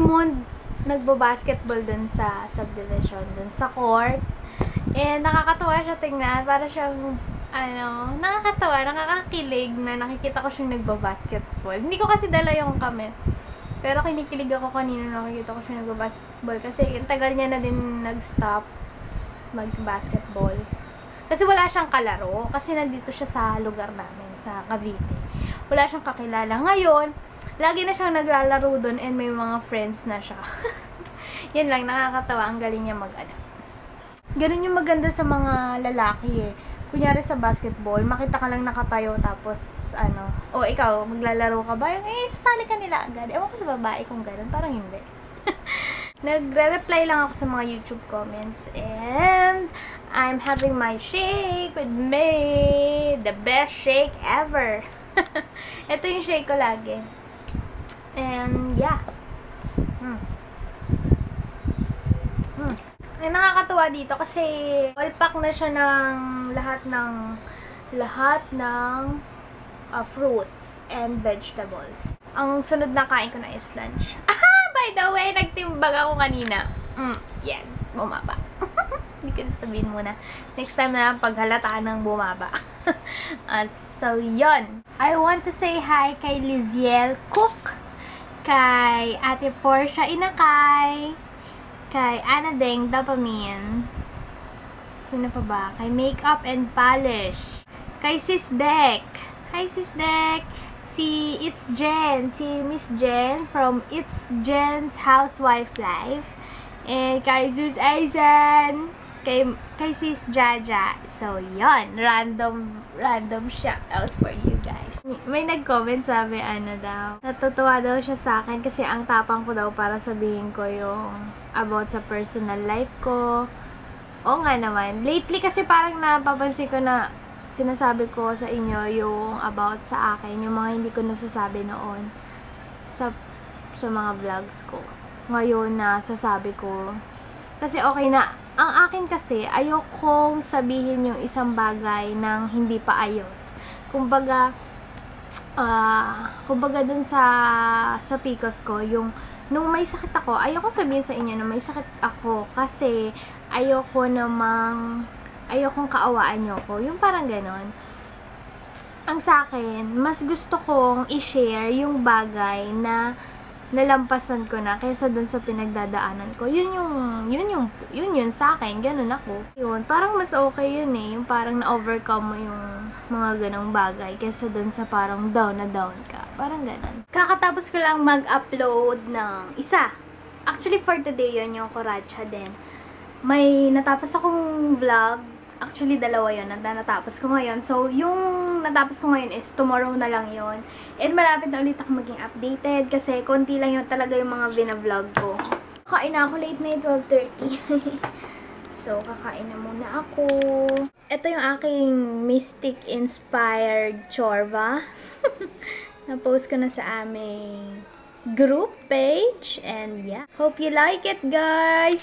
si Moon nagbo-basketball dun sa subdivision, dun sa court. And nakakatawa siya tingnan. Para siyang, nakakatawa, nakakakilig na nakikita ko siyang nagbo-basketball. Hindi ko kasi dala yung kamera. Pero kinikilig ako kanina nakikita ko siya nagbo-basketball. Kasi yung tagal niya na din nag-stop mag-basketball. Kasi wala siyang kalaro. Kasi nandito siya sa lugar namin, sa Cavite. Wala siyang kakilala. Ngayon, lagi na siyang naglalaro doon and may mga friends na siya. Yan lang, nakakatawa. Ang galing niya ganun yung maganda sa mga lalaki eh. Kunyari sa basketball, makita ka lang nakatayo tapos, ikaw, maglalaro ka ba? Yung, sasali ka nila agad. Ewan ko sa babae kung ganun. Parang hindi. Nagre-reply lang ako sa mga YouTube comments. And, I'm having my shake with me. The best shake ever. Ito yung shake ko lagi. And, yeah. Nakakatuwa dito kasi all pack na siya ng lahat ng fruits and vegetables. Ang sunod na kain ko na is lunch. By the way, nagtimbang ako kanina. Yes, bumaba. Hindi ko sabihin muna. Next time na lang paghalataan ng bumaba. So, yon. I want to say hi kay Liziel Cook, kay Ate Portia Inakay, kay Ana Deng Dopamine. Sino pa ba? Kay Makeup and Polish. Kay Sis Dek. Hi Sis Dek. Si It's Jen. Si Miss Jen from It's Jen's Housewife Life. And kay Sis Aizen. Kay Sis Jaja. So, yon. Random shout out for you guys. May nag-comment sabi, natutuwa daw siya sa akin kasi ang tapang ko daw para sabihin ko yung about sa personal life ko. Oo nga naman. Lately kasi parang napapansin ko na sinasabi ko sa inyo yung about sa akin, yung mga hindi ko nasasabi noon sa mga vlogs ko. Ngayon nasasabi ko. Kasi okay na. Ang akin kasi, ayokong sabihin yung isang bagay nang hindi pa ayos. Kumbaga dun sa PCOS ko, yung nung may sakit ako, ayoko sabihin sa inyo na may sakit ako kasi ayokong kaawaan nyo ko. Yung parang ganon. Ang sa akin, mas gusto kong i-share yung bagay na nalampasan ko na kaysa dun sa pinagdadaanan ko. Yun sa akin. Ganun ako. Yun, parang mas okay yun eh. Yung parang na-overcome mo yung mga ganong bagay kaysa dun sa parang down na down ka. Parang ganun. Kakatapos ko lang mag-upload ng isa. Actually, for today yun yung Koracha din. May natapos akong vlog. Actually, dalawa yun na natapos ko ngayon. So, yung natapos ko ngayon is tomorrow na lang yun. And malapit na ulit ako maging updated kasi konti lang yun talaga yung mga vina-vlog ko. Kakain na ako, late na 12:30. So, kakain na muna ako. Ito yung aking Mystic-inspired chorba. Na-post ko na sa aming group page. And yeah, hope you like it, guys!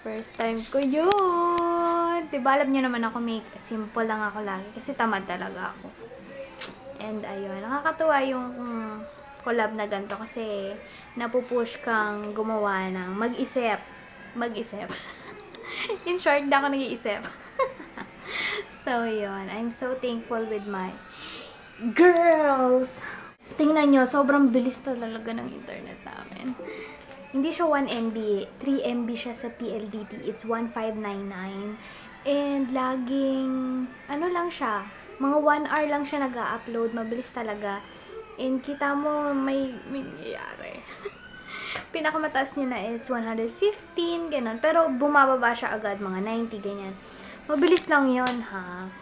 First time ko yun. Diba, alam nyo naman ako, simple lang ako lagi. Kasi tamad talaga ako. And ayun, nakakatuwa yung collab na ganito. Kasi napupush kang gumawa ng mag-isip. In short, na ako nag-iisip. So, yun. I'm so thankful with my girls. Tingnan nyo, sobrang bilis talaga ng internet namin. Hindi siya 1 MB, 3 MB siya sa PLDT. It's 1599. And laging, lang siya, mga 1 hour lang siya nag-upload. Mabilis talaga. And kita mo, may nangyayari. Pinakamataas niya na is 115, ganun. Pero bumababa siya agad, mga 90, ganyan. Mabilis lang yon ha.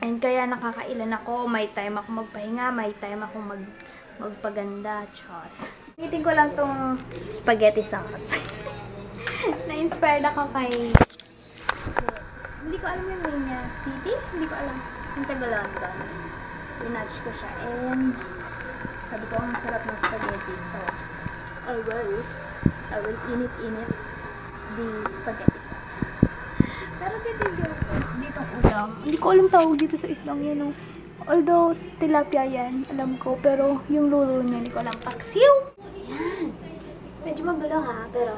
And kaya nakakailan ako. May time ako magpahinga, may time ako magpaganda. Chos. Gamitin ko lang tong spaghetti sauce. Na-inspired ako kay... Hindi ko alam yung name niya. City? Hindi ko alam. Yung Tagalondon. Pinatch ko siya. And sabi ko, ang sarap ng spaghetti. So, I will init the spaghetti sauce. Pero dito ulam. Hindi ko alam tawag dito sa islang yan. No? Although, tilapia yan. Alam ko. Pero yung lulo niya, hindi ko alam. Paksiw! Yan. Pwede medyo magulo ha, pero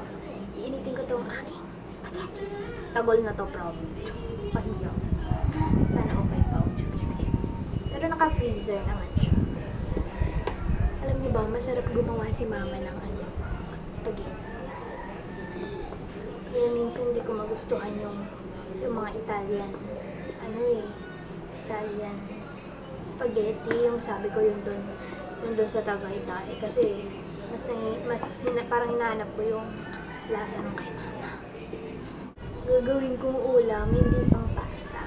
iinitin ko tong aking spaghetti. Tagol na to, promise. Pahiyo. Sana okay pa. Pero naka-freezer naman siya. Alam niyo ba, masarap gumawa si mama ng spaghetti. Kaya minsan hindi ko magustuhan yung mga Italian, Italian spaghetti, yung sabi ko yung doon sa Tagaytay. Kasi parang hinahanap ko yung lasa ng kay mama. Gagawin kong ulam, hindi pang pasta.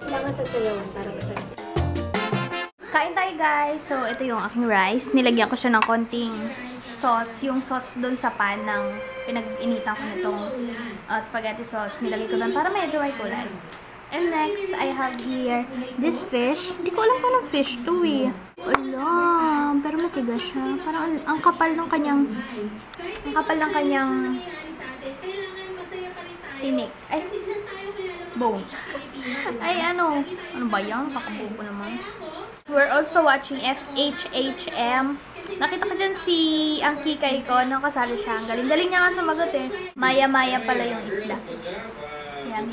Kailangan sasayawan para masarap. Kain tayo guys! So, ito yung aking rice. Nilagyan ko siya ng konting sauce. Yung sauce doon sa pan ng pinag-initan ko nitong spaghetti sauce. Nilagay ko doon para medyo may kulay. And next, I have here this fish. Hindi ko alam kung anong fish to eh. Alam, pero matigas siya. Parang ang kapal ng kanyang tinik. Ay, bones. Ay, ano ba yan? Kakabubo naman. We're also watching FHHM. Nakita ko dyan ang kikay ko nung kasali siya. Ang galing-galing niya nga sumagot eh. Maya-maya pala yung isda. Yan.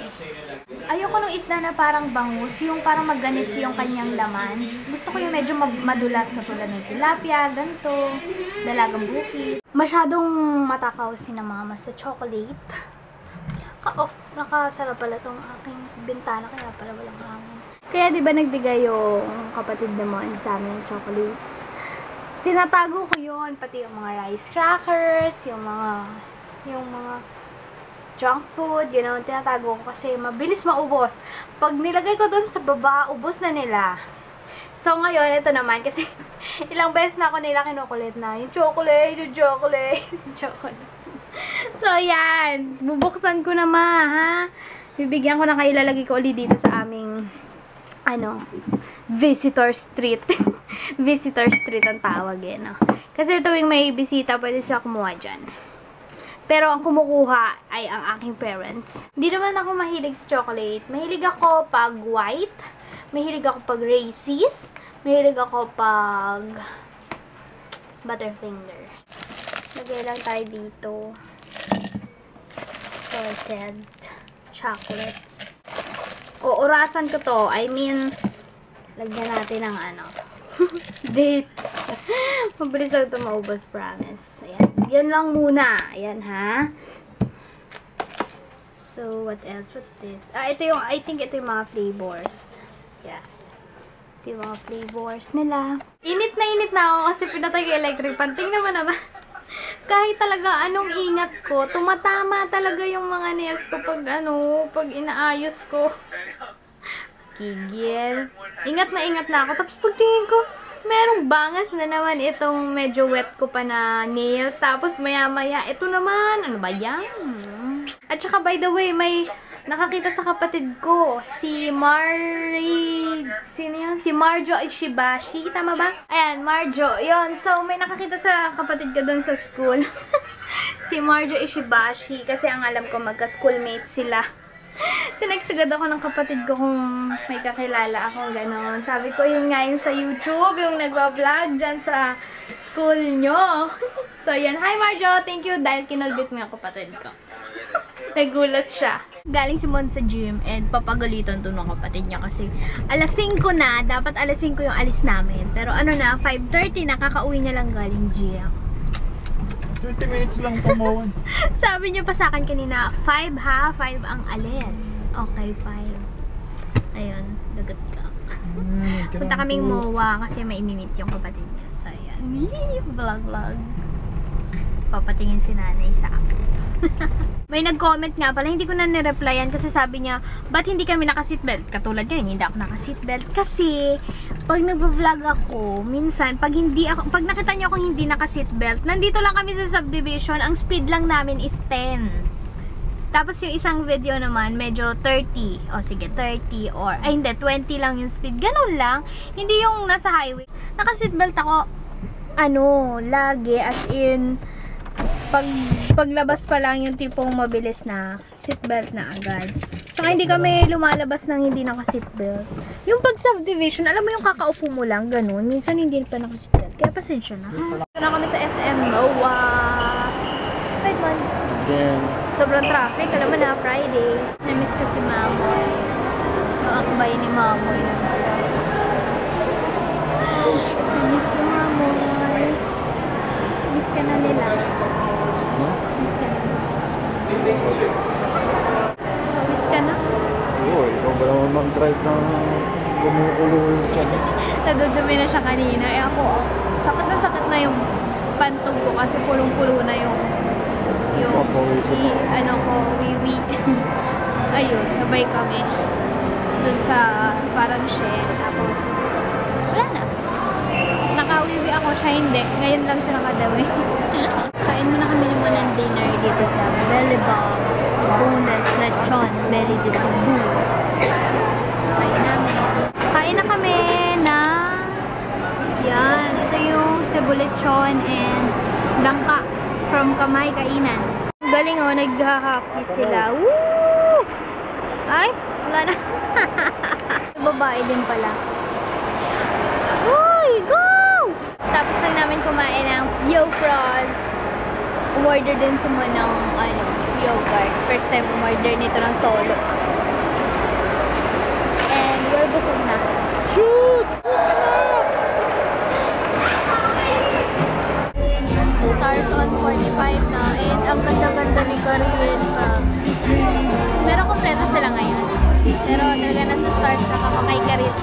Ayoko nung isda na parang bangus, yung parang magganit yung kanyang laman. Gusto ko yung medyo madulas katulad ng tilapia, ganito, dalagang bukid. Masyadong matakaw si na mama sa chocolate. Ka-off, nakasarap pala tong aking bintana, kaya pala walang hangin. Kaya di ba nagbigay yung kapatid naman sa amin ng chocolates? Tinatago ko yun, pati yung mga rice crackers, yung mga junk food, you know, tinatago ko kasi mabilis maubos. Pag nilagay ko dun sa baba, ubos na nila. So ngayon, ito naman, kasi ilang beses na ako nila kinukulit na, yung chocolate. So yan, bubuksan ko naman, ha? Bibigyan ko na kayo, ilalagay ko ulit dito sa aming, visitor street. Visitor street ang tawag eh, no? Kasi tuwing may bisita, pwede sila kumuha dyan. Pero ang kumukuha ay ang aking parents. Hindi naman ako mahilig sa chocolate. Mahilig ako pag white. Mahilig ako pag Reese's. Mahilig ako pag Butterfinger. Lagay lang tayo dito. Salted chocolates. Orasan ko to. I mean, lagyan natin ng date. Mabilis lang ito maubos, promise. Ayan. Yan lang muna. Ayan, ha? So, what else? What's this? Ito yung, I think ito yung mga flavors. Yeah. Ito yung mga flavors nila. Init na ako kasi pinatay yung electric pan. Tingnan naman. Kahit talaga anong ingat ko, tumatama talaga yung mga nails ko pag inaayos ko. Kigil. Ingat na ako. Tapos pagtingin ko, merong bangas na naman itong medyo wet ko pa na nails. Tapos maya-maya, ito naman. Ano ba yan? At saka by the way, may nakakita sa kapatid ko. Si Marjo Ishibashi. Tama ba? Ayan, Marjo. Yun. So, may nakakita sa kapatid ko dun sa school. Si Marjo Ishibashi. Kasi ang alam ko, magka-schoolmate sila. Tinagsagad ako ng kapatid ko kung may kakilala akong gano'n. Sabi ko, yun nga yun sa YouTube, yung nagwa-vlog dyan sa school nyo. So, yan. Hi, Marjo! Thank you dahil kinulbit mo yung kapatid ko. Nagulat siya. Galing si Mon sa gym and papagalitan to ng kapatid niya kasi alas 5 na. Dapat alas 5 yung alis namin. Pero ano na, 5:30 nakakauwi niya lang galing gym. 30 minutes lang pumawan. Sabi niya pa sa akin kanina, 5 ha? 5 ang alis. Okay, 5. Ayun, lagot ka. Punta kaming MOA kasi may imimit yung kapatid niya. So, ayan. Vlog. Papatingin si nanay sa akin. May nag-comment nga pala, hindi ko na nireplyan kasi sabi niya, ba't hindi kami naka-seatbelt? Katulad niya, hindi ako naka-seatbelt kasi pag nagvo-vlog ako, minsan pag nakita niyo akong hindi naka-seatbelt, nandito lang kami sa subdivision, ang speed lang namin is 10. Tapos yung isang video naman, medyo 30. O sige, 30 or, ay hindi, 20 lang yung speed. Ganun lang. Hindi yung nasa highway. Naka-seatbelt ako, lagi, as in, paglabas pa lang yung tipong mabilis na seatbelt na agad. Saka hindi kami lumalabas ng hindi naka-seatbelt. Yung pag subdivision, alam mo yung kakaupo mo lang, ganun. Minsan hindi pa naka-seatbelt. Kaya pasensya na. Ito na kami sa SM Noa. Wait man. Then, Sobrang traffic. Alam mo na, Friday. Namiss ko si Mamoy. Maakbay ni Mamoy. Namiss ko Mamoy. Miss ka na nila. Miss ka na. Miss ka na? oh, ikaw ba naman mag-drive na gumukulo yung tiyan? Nadudumi na siya kanina. Eh ako, sakit na yung pantog ko kasi pulong-pulo na yung ano ko, wiwi. Ayun, sabay kami dun sa parang shed. Tapos, wala na. Nakawiwi ako, siya hindi. Ngayon lang siya nakadawi. Kain muna kami naman ng dinner dito sa Bellibong bonus lechon belly de Cebu. Kain namin. Kain na kami ng yan. Ito yung Cebu lechon and langka from Kamay Kainan. Galing oh, nag-happy sila. Woo! Ay, wala na. Babae din pala. Uy, go! Tapos lang namin kumain ng Yo Frost. Umorder din suma ng yogurt. First time umorder nito ng solo. And we're busog na. Shoot! Stars on 45 na. And ang ganda-ganda ni Karien. Pero kompleto sila ngayon. Pero talaga nasa stars na kay Karien.